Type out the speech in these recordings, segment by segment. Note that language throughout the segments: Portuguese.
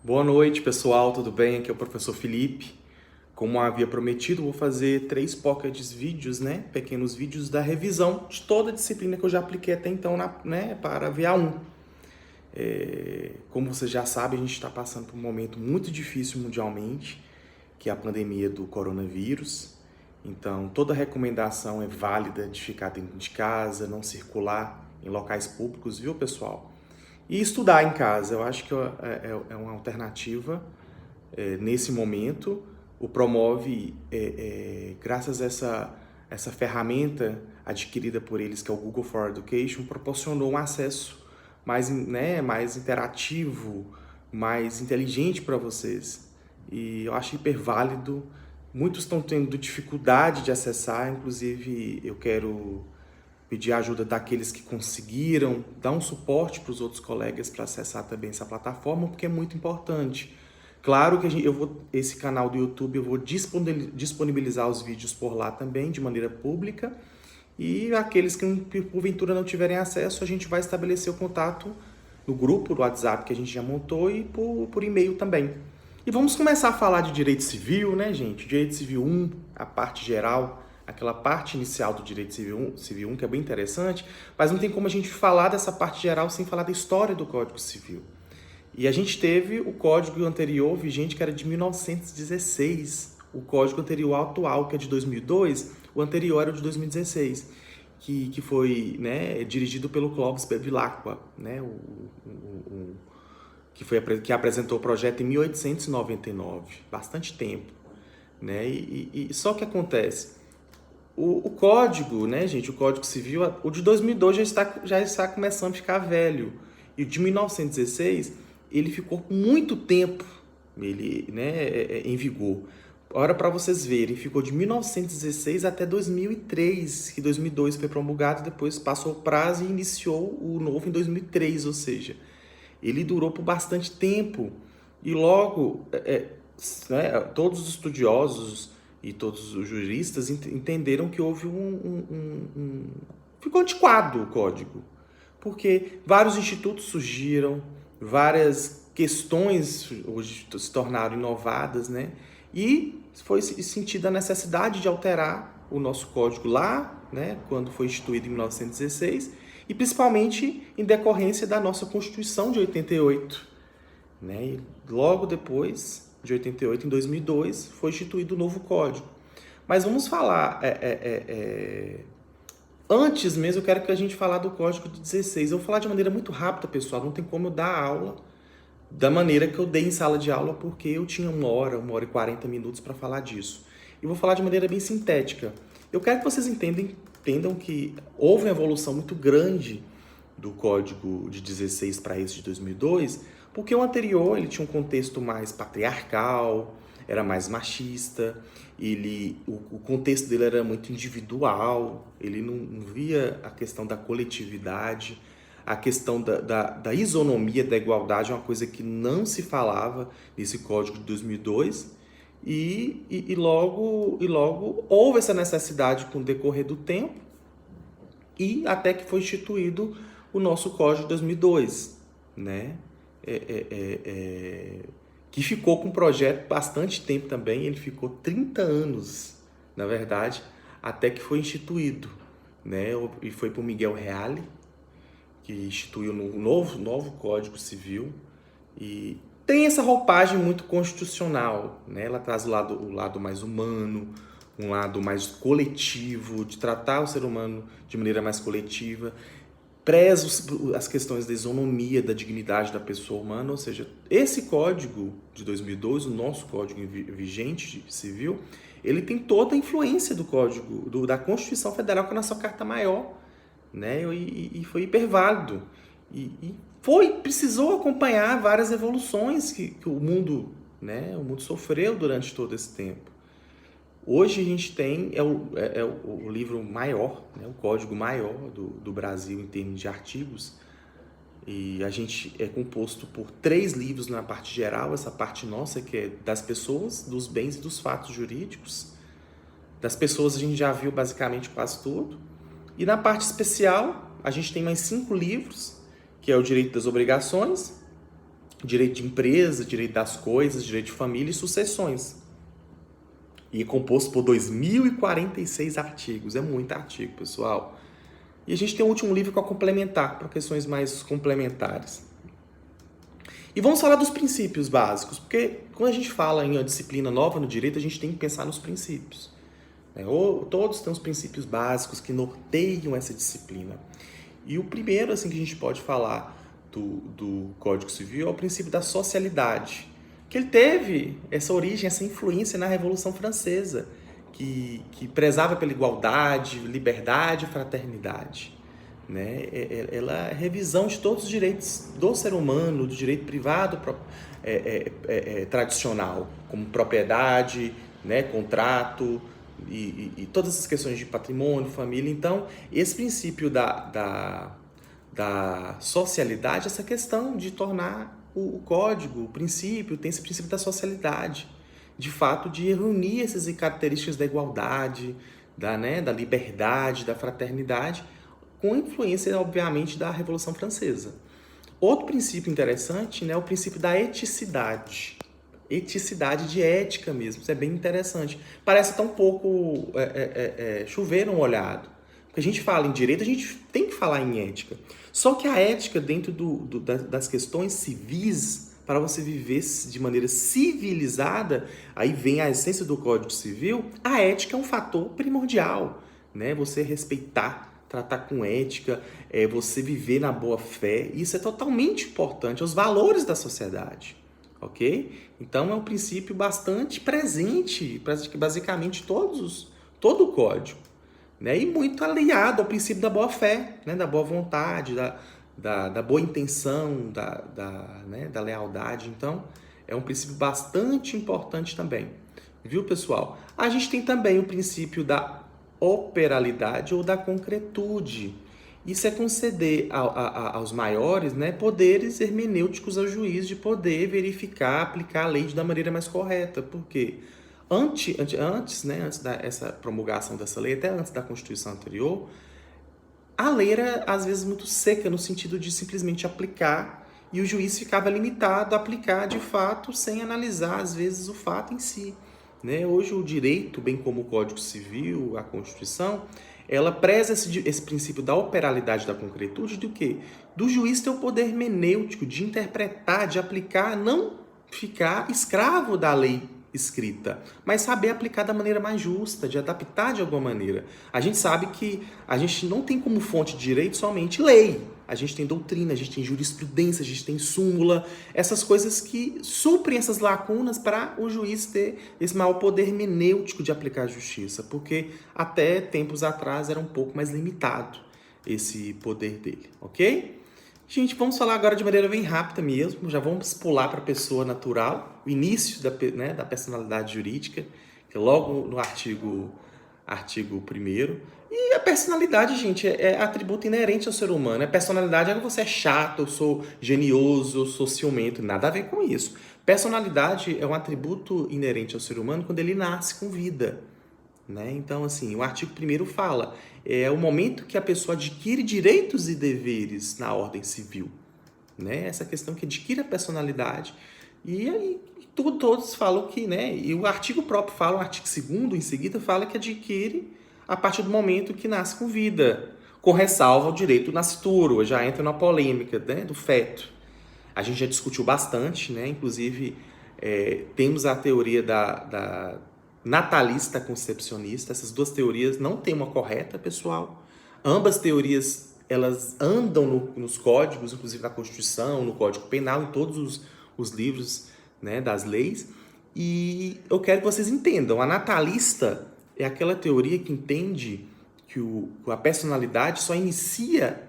Boa noite, pessoal, tudo bem? Aqui é o professor Felipe. Como havia prometido, vou fazer 3 pockets vídeos, né? Pequenos vídeos da revisão de toda a disciplina que eu já apliquei até então para VA1. Como vocês já sabem, a gente está passando por um momento muito difícil mundialmente, que é a pandemia do coronavírus. Então, toda recomendação é válida de ficar dentro de casa, não circular em locais públicos, viu, pessoal? E estudar em casa, eu acho que é uma alternativa nesse momento. O Promove, graças a essa ferramenta adquirida por eles, que é o Google for Education, proporcionou um acesso mais interativo, mais inteligente para vocês. E eu acho hiper válido. Muitos estão tendo dificuldade de acessar, inclusive eu quero pedir a ajuda daqueles que conseguiram, dar um suporte para os outros colegas para acessar também essa plataforma, porque é muito importante. Claro que esse canal do YouTube eu vou disponibilizar os vídeos por lá também, de maneira pública, e aqueles que porventura não tiverem acesso, a gente vai estabelecer o contato no grupo do WhatsApp que a gente já montou e por e-mail também. E vamos começar a falar de direito civil, né, gente? Direito civil 1, a parte geral, aquela parte inicial do direito civil 1, que é bem interessante, mas não tem como a gente falar dessa parte geral sem falar da história do Código Civil. E a gente teve o código anterior vigente, que era de 1916, o código anterior ao atual, que é de 2002, o anterior era o de 2016, que foi, né, dirigido pelo Clóvis Bevilacqua, né, que apresentou o projeto em 1899, bastante tempo. Né? Só que acontece, o código, né, gente, o Código Civil, o de 2002 já está começando a ficar velho. E o de 1916, ele ficou muito tempo em vigor. Ora, para vocês verem, ficou de 1916 até 2003, que 2002 foi promulgado, depois passou o prazo e iniciou o novo em 2003, ou seja, ele durou por bastante tempo. E logo, todos os estudiosos e todos os juristas entenderam que houve ficou antiquado o código, porque vários institutos surgiram, várias questões hoje se tornaram inovadas, né? E foi sentida a necessidade de alterar o nosso código lá, né, quando foi instituído em 1916, e principalmente em decorrência da nossa Constituição de 88, né? E logo depois de 88, em 2002, foi instituído o novo código. Mas vamos falar, antes mesmo, eu quero que a gente falar do código de 16. Eu vou falar de maneira muito rápida, pessoal, não tem como eu dar aula da maneira que eu dei em sala de aula, porque eu tinha 1 hora e 40 minutos para falar disso. E vou falar de maneira bem sintética. Eu quero que vocês entendam que houve uma evolução muito grande do código de 16 para esse de 2002, porque o anterior ele tinha um contexto mais patriarcal, era mais machista, o contexto dele era muito individual, ele não via a questão da coletividade, a questão da isonomia, da igualdade é uma coisa que não se falava nesse código de 2002, e logo houve essa necessidade com o decorrer do tempo, e até que foi instituído o nosso código de 2002, né? Que ficou com o projeto bastante tempo também, ele ficou 30 anos, na verdade, até que foi instituído, né? E foi por Miguel Reale, que instituiu um novo Código Civil, e tem essa roupagem muito constitucional, né? Ela traz o lado mais humano, um lado mais coletivo, de tratar o ser humano de maneira mais coletiva, preza as questões da isonomia, da dignidade da pessoa humana, ou seja, esse código de 2002, o nosso código vigente civil, ele tem toda a influência do código, da Constituição Federal, que é a nossa Carta Maior, né? E foi hiperválido. Precisou acompanhar várias evoluções que o mundo sofreu durante todo esse tempo. Hoje a gente tem o livro maior, né, o código maior do Brasil em termos de artigos, e a gente é composto por 3 livros na parte geral, essa parte nossa que é das pessoas, dos bens e dos fatos jurídicos. Das pessoas a gente já viu basicamente quase tudo, e na parte especial a gente tem mais 5 livros, que é o direito das obrigações, direito de empresa, direito das coisas, direito de família e sucessões. E é composto por 2.046 artigos. É muito artigo, pessoal. E a gente tem um último livro que é complementar, para questões mais complementares. E vamos falar dos princípios básicos, porque quando a gente fala em uma disciplina nova no direito, a gente tem que pensar nos princípios. Todos têm os princípios básicos que norteiam essa disciplina. E o primeiro assim, que a gente pode falar do Código Civil é o princípio da socialidade, que ele teve essa origem, essa influência na Revolução Francesa, que prezava pela igualdade, liberdade e fraternidade. Né? Ela é a revisão de todos os direitos do ser humano, do direito privado tradicional, como propriedade, né? Contrato e todas essas questões de patrimônio, família. Então, esse princípio da socialidade, essa questão de tornar o código, o princípio, tem esse princípio da socialidade, de fato, de reunir essas características da igualdade, da liberdade, da fraternidade, com influência, obviamente, da Revolução Francesa. Outro princípio interessante, né, é o princípio da eticidade. Eticidade de ética mesmo, isso é bem interessante. Parece tão pouco chover no molhado. Porque a gente fala em direito, a gente tem que falar em ética. Só que a ética, dentro das questões civis, para você viver de maneira civilizada, aí vem a essência do Código Civil, a ética é um fator primordial, né? Você respeitar, tratar com ética, você viver na boa fé, isso é totalmente importante, os valores da sociedade, ok? Então é um princípio bastante presente, basicamente todo o código, né? E muito aliado ao princípio da boa fé, né? Da boa vontade, da boa intenção, da lealdade. Então é um princípio bastante importante também, viu, pessoal? A gente tem também o princípio da operalidade ou da concretude. Isso é conceder aos maiores, né, poderes hermenêuticos ao juiz de poder verificar, aplicar a lei da maneira mais correta. Porque antes dessa promulgação dessa lei, até antes da Constituição anterior, a lei era às vezes muito seca no sentido de simplesmente aplicar e o juiz ficava limitado a aplicar de fato sem analisar às vezes o fato em si. Né? Hoje o direito, bem como o Código Civil, a Constituição, ela preza esse princípio da operalidade, da concretude, do quê? Do juiz ter o poder hermenêutico de interpretar, de aplicar, não ficar escravo da lei escrita, mas saber aplicar da maneira mais justa, de adaptar de alguma maneira. A gente sabe que a gente não tem como fonte de direito somente lei. A gente tem doutrina, a gente tem jurisprudência, a gente tem súmula, essas coisas que suprem essas lacunas para o juiz ter esse maior poder hermenêutico de aplicar a justiça, porque até tempos atrás era um pouco mais limitado esse poder dele, ok? Gente, vamos falar agora de maneira bem rápida mesmo, já vamos pular para a pessoa natural, o início da personalidade jurídica, que é logo no artigo 1º. E a personalidade, gente, é atributo inerente ao ser humano. A personalidade é que você é chato, eu sou genioso, eu sou ciumento, nada a ver com isso. Personalidade é um atributo inerente ao ser humano quando ele nasce com vida. Né? Então, assim, o artigo 1º fala, é o momento que a pessoa adquire direitos e deveres na ordem civil. Né? Essa questão que adquire a personalidade. E aí, todos falam que, né? E o artigo próprio fala, o artigo 2º, em seguida, fala que adquire a partir do momento que nasce com vida, com ressalva ao direito do nascituro, já entra na polêmica, né, do feto. A gente já discutiu bastante, né? Inclusive, temos a teoria da natalista concepcionista. Essas duas teorias não tem uma correta, pessoal. Ambas teorias, elas andam nos códigos, inclusive na Constituição, no Código Penal, em todos os livros, né, das leis. E eu quero que vocês entendam, a natalista é aquela teoria que entende que a personalidade só inicia,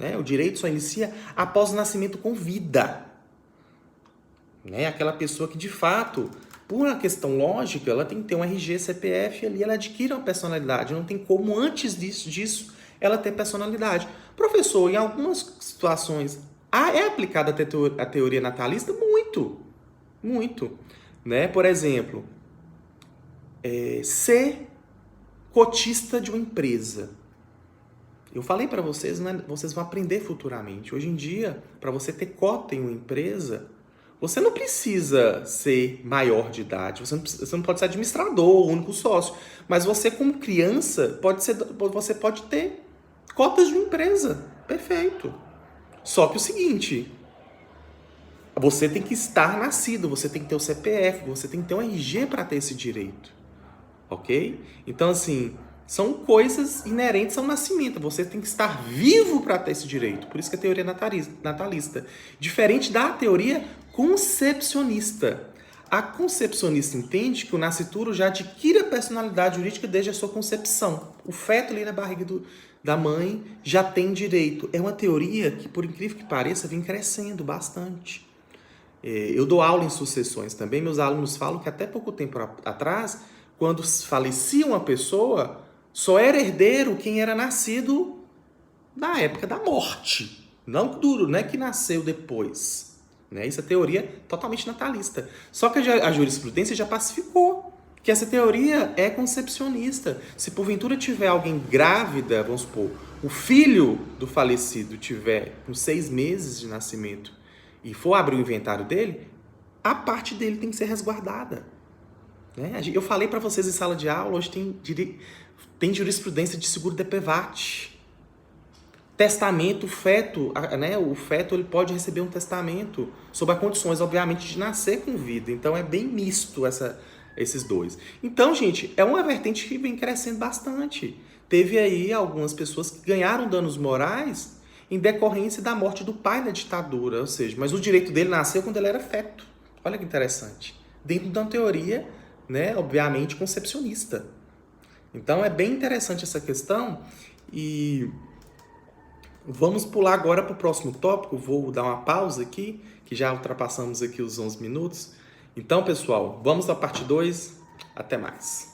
né, o direito só inicia após o nascimento com vida. Né? Aquela pessoa que, de fato, por uma questão lógica, ela tem que ter um RG, CPF, ali ela adquire uma personalidade. Não tem como, antes disso, ela ter personalidade. Professor, em algumas situações, é aplicada a teoria natalista? Muito, muito. Né? Por exemplo, ser cotista de uma empresa. Eu falei para vocês, né? Vocês vão aprender futuramente. Hoje em dia, para você ter cota em uma empresa, Você não precisa ser maior de idade, você não pode ser administrador, único sócio, mas você como criança você pode ter cotas de uma empresa, perfeito. Só que o seguinte, você tem que estar nascido, você tem que ter o CPF, você tem que ter um RG para ter esse direito, ok? Então assim, são coisas inerentes ao nascimento. Você tem que estar vivo para ter esse direito. Por isso que a teoria natalista. Diferente da teoria concepcionista. A concepcionista entende que o nascituro já adquire a personalidade jurídica desde a sua concepção. O feto ali na barriga da mãe já tem direito. É uma teoria que, por incrível que pareça, vem crescendo bastante. Eu dou aula em sucessões também. Meus alunos falam que até pouco tempo atrás, quando falecia uma pessoa, só era herdeiro quem era nascido na época da morte. Não duro, não é que nasceu depois. Né? Isso é teoria totalmente natalista. Só que a jurisprudência já pacificou que essa teoria é concepcionista. Se porventura tiver alguém grávida, vamos supor, o filho do falecido tiver com 6 meses de nascimento e for abrir o inventário dele, a parte dele tem que ser resguardada. Eu falei para vocês em sala de aula, hoje tem jurisprudência de seguro de PEVAT. Testamento, o feto ele pode receber um testamento sob as condições, obviamente, de nascer com vida. Então, é bem misto esses dois. Então, gente, é uma vertente que vem crescendo bastante. Teve aí algumas pessoas que ganharam danos morais em decorrência da morte do pai na ditadura, ou seja, mas o direito dele nasceu quando ele era feto. Olha que interessante. Dentro de uma teoria, obviamente, concepcionista. Então, é bem interessante essa questão e vamos pular agora para o próximo tópico. Vou dar uma pausa aqui, que já ultrapassamos aqui os 11 minutos. Então, pessoal, vamos à parte 2. Até mais.